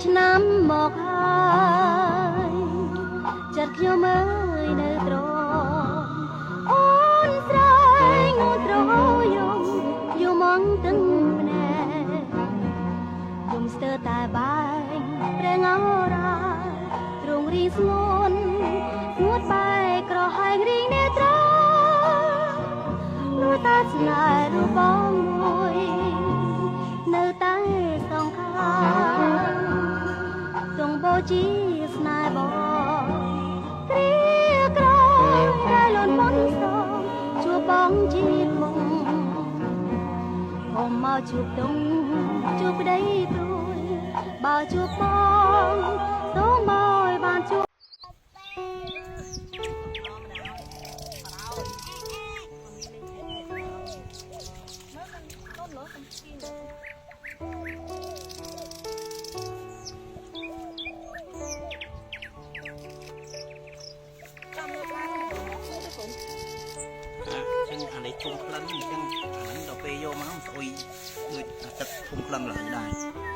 ឆ្នាំមកហើយចិត្តខ្ញុំអើយនៅត្រង់អូនស្រែងអូនត្រយំយំមកទាំងភ្នែកយំស្ទើរតែបែកប្រេងអរ៉ាទ្រង់រីស្ងួនងួតបែកក្រហើយរីងនេត្រានោះតាស្នេហ៍របស់មួយនៅតែសងខាទងបូជាស្នេហ៍បងគ្រាក្រដែលលន់មុនសងជួបបងជាគង់ខ្ញុំមកជួបតុងជួបប្តីព្រួយបើជួបបងសូមឲ្យបានជួបអានេះធំក្លិនអញ្ចឹងអាហ្នឹងដល់ពេលយកមកស្អុយដូចទឹកធំក្លិនឡើងដែរ